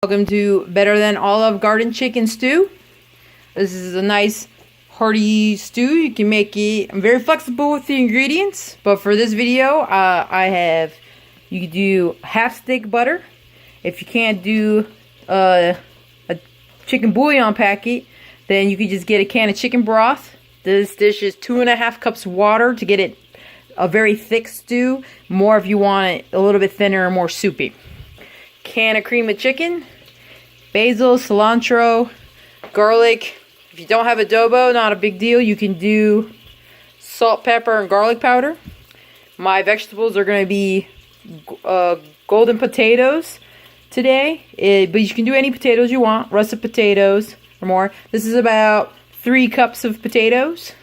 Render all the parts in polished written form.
Welcome to Better Than Olive Garden Chicken Stew. This is a nice hearty stew. You can make it. I'm very flexible with the ingredients, but for this video, you can do half stick butter. If you can't do a chicken bouillon packet, then you can just get a can of chicken broth. This dish is 2.5 cups of water to get it a very thick stew. More if you want it a little bit thinner or more soupy. Can of cream of chicken, basil, cilantro, garlic. If you don't have adobo, not a big deal. You can do salt, pepper, and garlic powder. My vegetables are going to be golden potatoes today, but you can do any potatoes you want, russet potatoes or more. This is about 3 cups of potatoes.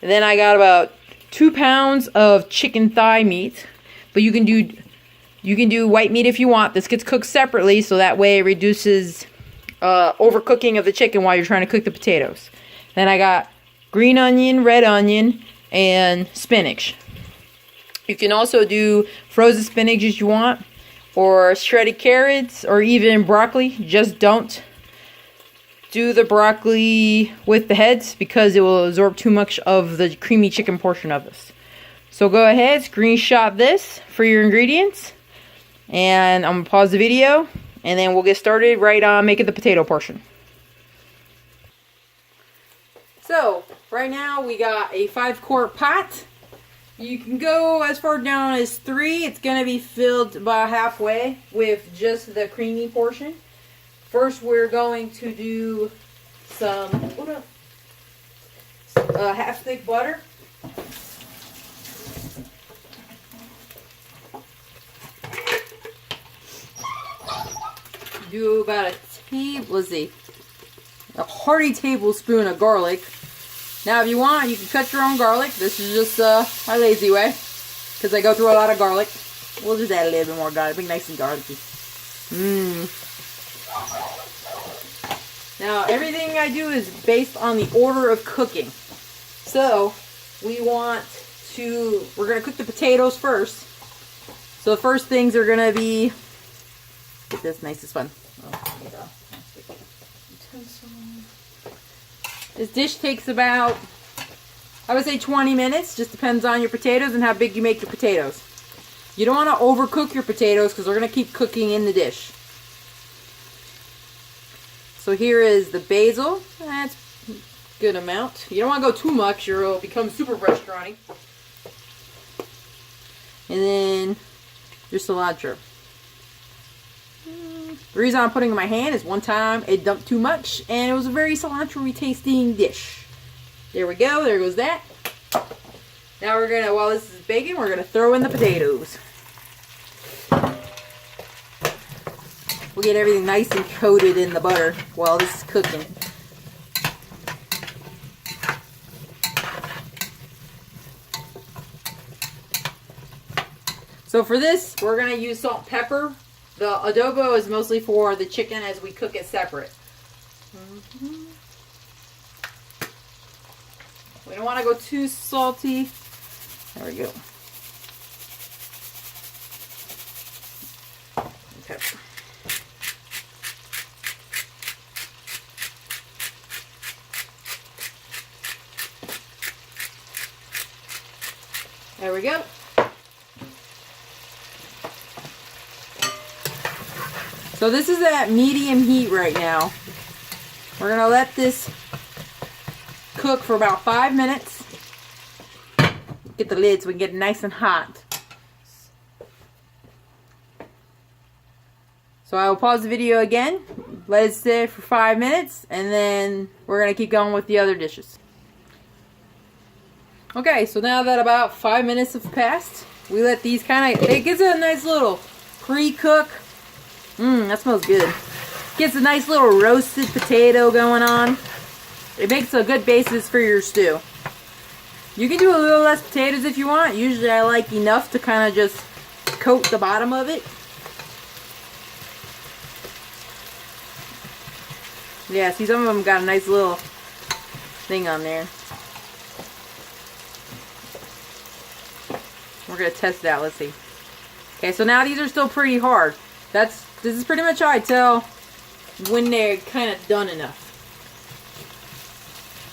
And then I got about 2 pounds of chicken thigh meat, but you can do white meat if you want. This gets cooked separately, so that way it reduces overcooking of the chicken while you're trying to cook the potatoes. Then I got green onion, red onion, and spinach. You can also do frozen spinach if you want, or shredded carrots, or even broccoli. Just don't do the broccoli with the heads because it will absorb too much of the creamy chicken portion of this. So go ahead, screenshot this for your ingredients. And I'm going to pause the video, and then we'll get started right on making the potato portion. So, right now we got a 5-quart pot. You can go as far down as 3. It's going to be filled about halfway with just the creamy portion. First, we're going to do some half stick butter. Do about a hearty tablespoon of garlic. Now if you want, you can cut your own garlic. This is just my lazy way, because I go through a lot of garlic. We'll just add a little bit more garlic, make it nice and garlicky. Now everything I do is based on the order of cooking. So we're going to cook the potatoes first. So the first things are going to be, get this nicest one. This dish takes about, I would say 20 minutes. Just depends on your potatoes and how big you make your potatoes. You don't want to overcook your potatoes because they're going to keep cooking in the dish. So here is the basil. That's a good amount. You don't want to go too much or it'll become super restauranty. And then your cilantro. The reason I'm putting it in my hand is one time it dumped too much and it was a very cilantro-y tasting dish. There we go. There goes that. Now we're going to, while this is baking, we're going to throw in the potatoes. We'll get everything nice and coated in the butter while this is cooking. So for this, we're going to use salt and pepper. The adobo is mostly for the chicken as we cook it separate. We don't want to go too salty. There we go. Okay. There we go. So this is at medium heat right now. We're going to let this cook for about 5 minutes. Get the lid so we can get it nice and hot. So I will pause the video again, let it sit for 5 minutes, and then we're going to keep going with the other dishes. Okay, so now that about 5 minutes have passed, we let these it gives it a nice little pre-cook. That smells good. Gets a nice little roasted potato going on. It makes a good basis for your stew. You can do a little less potatoes if you want. Usually I like enough to kind of just coat the bottom of it. Yeah, see, some of them got a nice little thing on there. We're going to test it out. Let's see. Okay, so now these are still pretty hard. This is pretty much how I tell when they're kind of done enough.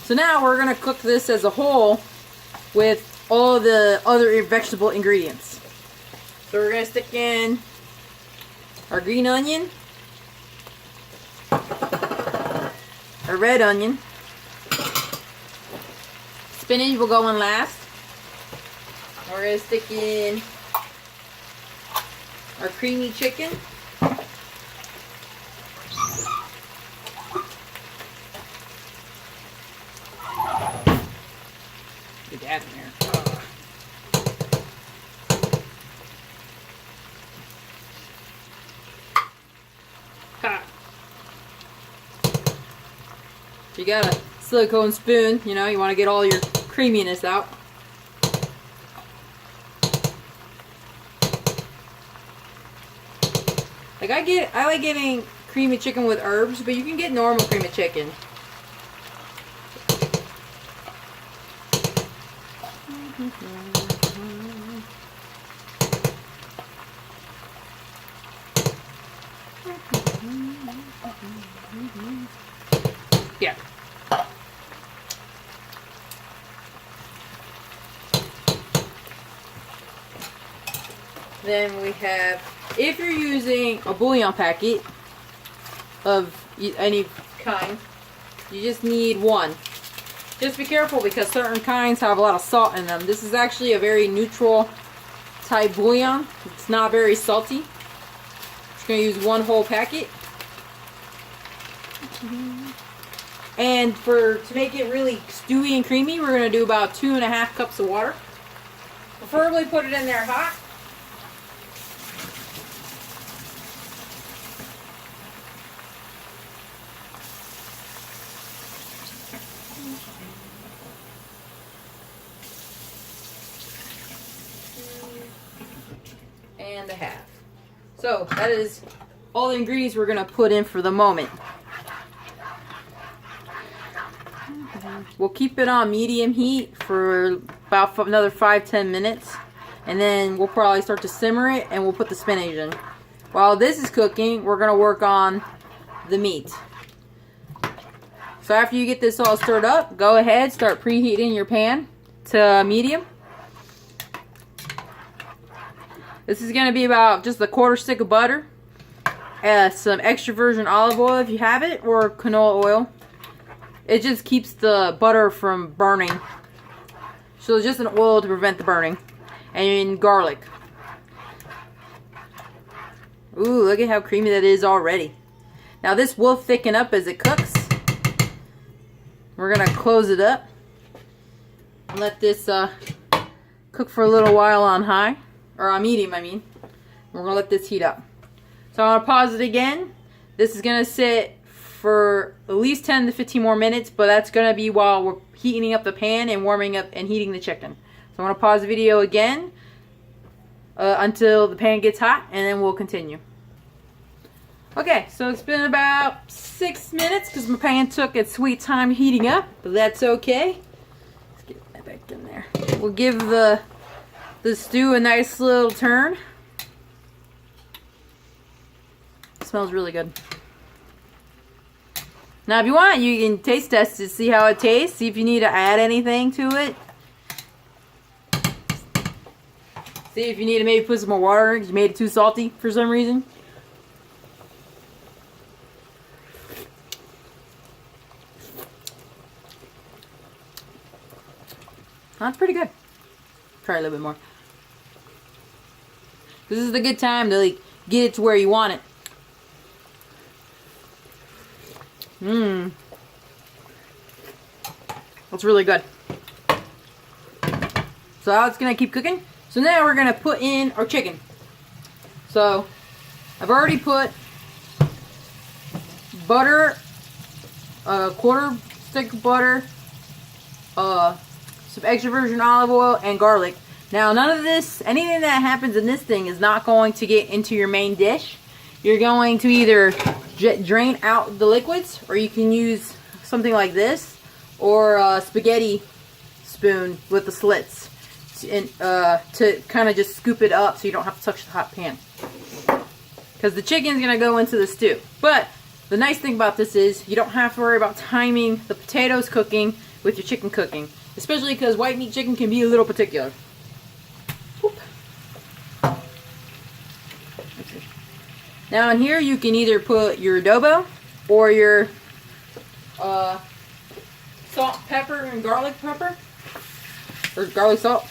So now we're going to cook this as a whole with all the other vegetable ingredients. So we're going to stick in our green onion, our red onion, spinach will go in last. We're going to stick in our creamy chicken. Get that in there. Ha. You got a silicone spoon, you know, you want to get all your creaminess out. Like I like getting creamy chicken with herbs, but you can get normal creamy chicken. Yeah. Then we have, if you're using a bouillon packet of any kind, you just need one. Just be careful because certain kinds have a lot of salt in them. This is actually a very neutral type bouillon. It's not very salty. Just going to use one whole packet. And to make it really stewy and creamy, we're going to do about 2.5 cups of water. Preferably put it in there hot. And a half. So that is all the ingredients we're going to put in for the moment. We'll keep it on medium heat for about another 5-10 minutes, and then we'll probably start to simmer it and we'll put the spinach in. While this is cooking, we're going to work on the meat. So after you get this all stirred up, go ahead, start preheating your pan to medium. This is going to be about just a 1/4 stick of butter, some extra virgin olive oil if you have it, or canola oil. It just keeps the butter from burning. So just an oil to prevent the burning. And garlic. Ooh, look at how creamy that is already. Now this will thicken up as it cooks. We're going to close it up and let this cook for a little while on high. Or on medium, I mean. We're going to let this heat up. So I'm going to pause it again. This is going to sit for at least 10 to 15 more minutes, but that's going to be while we're heating up the pan and warming up and heating the chicken. So I'm going to pause the video again until the pan gets hot, and then we'll continue. Okay, so it's been about 6 minutes because my pan took its sweet time heating up, but that's okay. Let's get that back in there. We'll give the stew a nice little turn. It smells really good. Now if you want, you can taste test to see how it tastes. See if you need to add anything to it. See if you need to maybe put some more water in because you made it too salty for some reason. That's pretty good. Try a little bit more. This is the good time to like get it to where you want it. That's really good. So now it's gonna keep cooking. So now we're gonna put in our chicken. So I've already put butter, a 1/4 stick of butter, some extra virgin olive oil, and garlic. Now none of this, anything that happens in this thing is not going to get into your main dish. You're going to either drain out the liquids, or you can use something like this, or a spaghetti spoon with the slits to kind of just scoop it up so you don't have to touch the hot pan. Because the chicken's going to go into the stew. But the nice thing about this is you don't have to worry about timing the potatoes cooking with your chicken cooking. Especially because white meat chicken can be a little particular. Whoop. Now in here you can either put your adobo or your salt, pepper, and garlic pepper. Or garlic salt.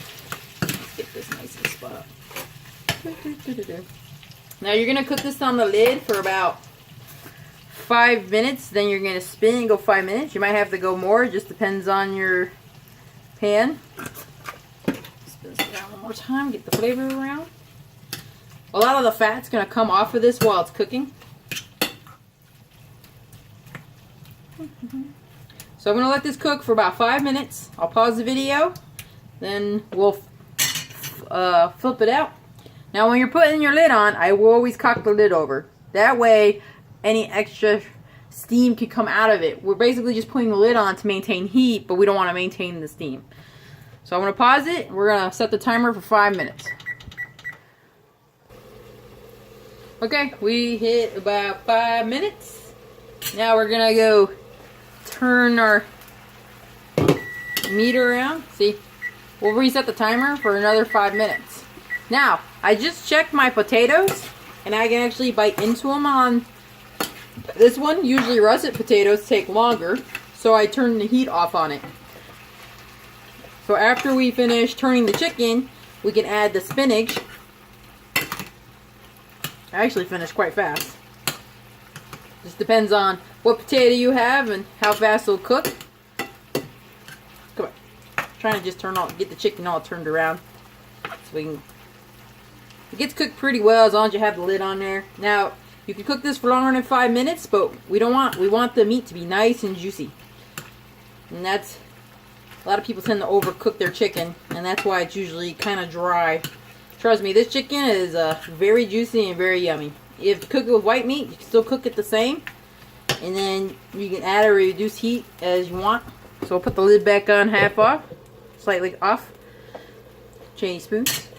Let's get this nice and spot up. Now you're going to cook this on the lid for about 5 minutes. Then you're going to spin and go 5 minutes. You might have to go more. It just depends on your pan. Spin this around one more time. Get the flavor around. A lot of the fat's going to come off of this while it's cooking. So I'm going to let this cook for about 5 minutes. I'll pause the video. Then we'll flip it out. Now when you're putting your lid on, I will always cock the lid over. That way any extra steam can come out of it. We're basically just putting the lid on to maintain heat, but we don't want to maintain the steam. So I'm going to pause it. We're going to set the timer for 5 minutes. Okay, we hit about 5 minutes. Now we're going to go turn our meter around. See? We'll reset the timer for another 5 minutes. Now, I just checked my potatoes, and I can actually bite into them on this one. Usually russet potatoes take longer, so I turned the heat off on it. So after we finish turning the chicken, we can add the spinach. I actually finished quite fast. Just depends on what potato you have and how fast it'll cook. Come on. I'm trying to just get the chicken all turned around. So we can... It gets cooked pretty well as long as you have the lid on there. Now, you can cook this for longer than 5 minutes, but we want the meat to be nice and juicy. And that's... A lot of people tend to overcook their chicken, and that's why it's usually kind of dry. Trust me, this chicken is very juicy and very yummy. If you cook it with white meat, you can still cook it the same. And then you can add or reduce heat as you want. So I'll put the lid back on half off. Slightly off. Change spoons.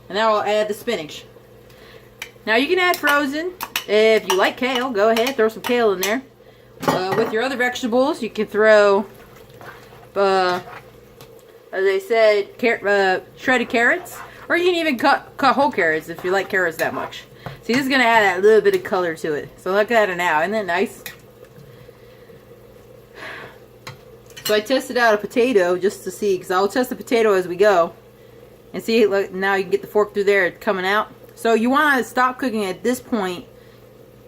And now I'll add the spinach. Now you can add frozen. If you like kale, go ahead, throw some kale in there. With your other vegetables, you can throw, as I said, shredded carrots. Or you can even cut whole carrots if you like carrots that much. See, this is going to add a little bit of color to it. So look at it now. Isn't that nice? So I tested out a potato just to see, because I'll test the potato as we go. And see, look, now you can get the fork through there, it's coming out. So you want to stop cooking at this point.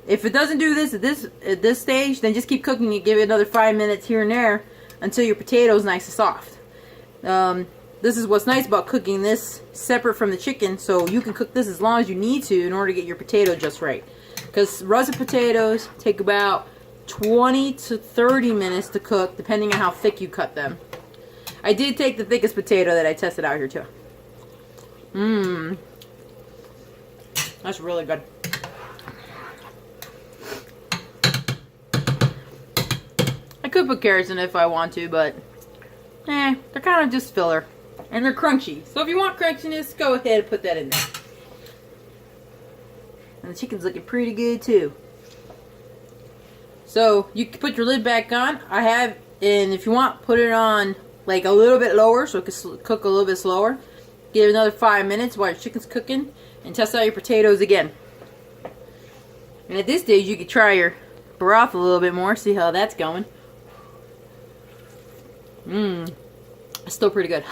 If it doesn't do this at this stage, then just keep cooking and give it another 5 minutes here and there until your potato is nice and soft. This is what's nice about cooking this separate from the chicken, so you can cook this as long as you need to in order to get your potato just right. Because russet potatoes take about 20 to 30 minutes to cook, depending on how thick you cut them. I did take the thickest potato that I tested out here too. That's really good. I could put carrots in it if I want to, but they're kind of just filler. And they're crunchy. So if you want crunchiness, go ahead and put that in there. And the chicken's looking pretty good too. So you can put your lid back on. And if you want, put it on like a little bit lower so it can cook a little bit slower. Give it another 5 minutes while your chicken's cooking. And test out your potatoes again. And at this stage, you can try your broth a little bit more. See how that's going. It's still pretty good.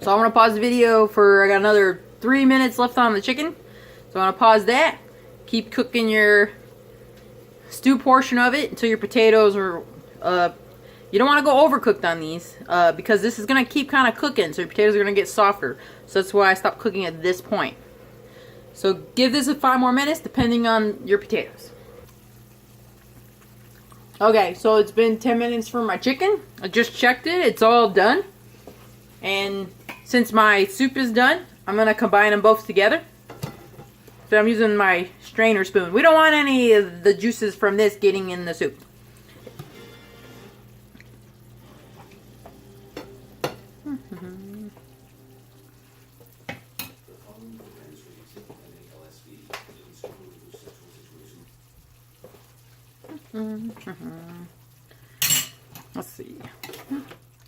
So I'm going to pause the video for, I got another 3 minutes left on the chicken. So I'm going to pause that. Keep cooking your stew portion of it until your potatoes are, you don't want to go overcooked on these because this is going to keep kind of cooking. So your potatoes are going to get softer. So that's why I stopped cooking at this point. So give this 5 more minutes depending on your potatoes. Okay, so it's been 10 minutes for my chicken. I just checked it. It's all done. And since my soup is done, I'm going to combine them both together. So I'm using my strainer spoon. We don't want any of the juices from this getting in the soup. Let's see.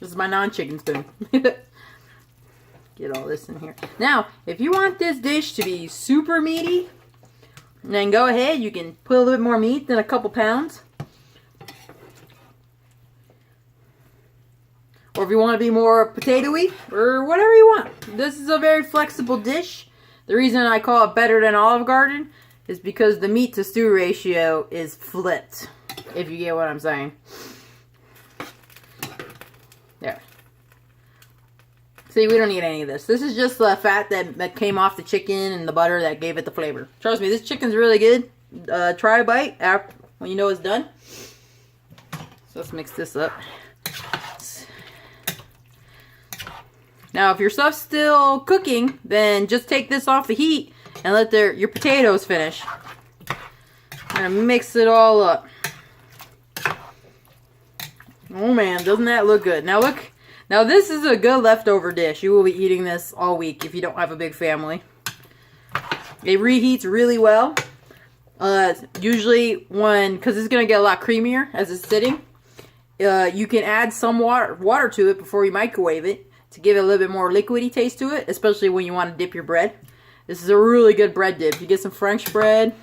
This is my non-chicken spoon. Get all this in here. Now, if you want this dish to be super meaty, then go ahead. You can put a little bit more meat than a couple pounds. Or if you want to be more potato-y, or whatever you want. This is a very flexible dish. The reason I call it better than Olive Garden is because the meat to stew ratio is flipped. If you get what I'm saying. There. See, we don't need any of this. This is just the fat that came off the chicken and the butter that gave it the flavor. Trust me, this chicken's really good. Try a bite after, when you know it's done. So let's mix this up. Now, if your stuff's still cooking, then just take this off the heat and let your potatoes finish. I'm gonna mix it all up. Oh man, doesn't that look good? Now look, now this is a good leftover dish. You will be eating this all week if you don't have a big family. It reheats really well. Usually because it's gonna get a lot creamier as it's sitting. You can add some water to it before you microwave it to give it a little bit more liquidy taste to it, especially when you want to dip your bread. This is a really good bread dip. You get some French bread.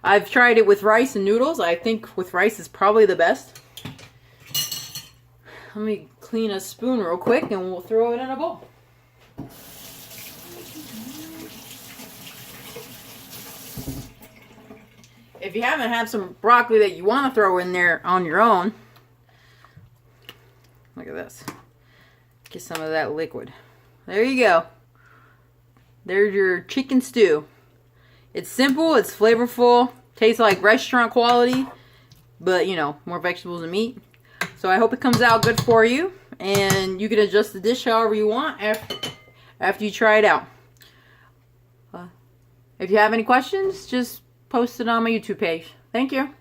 I've tried it with rice and noodles. I think with rice is probably the best. Let me clean a spoon real quick and we'll throw it in a bowl. If you haven't had some broccoli that you want to throw in there on your own, look at this. Get some of that liquid. There you go. There's your chicken stew. It's simple, it's flavorful, tastes like restaurant quality, but you know, more vegetables and meat. So I hope it comes out good for you, and you can adjust the dish however you want after you try it out. If you have any questions, just post it on my YouTube page. Thank you.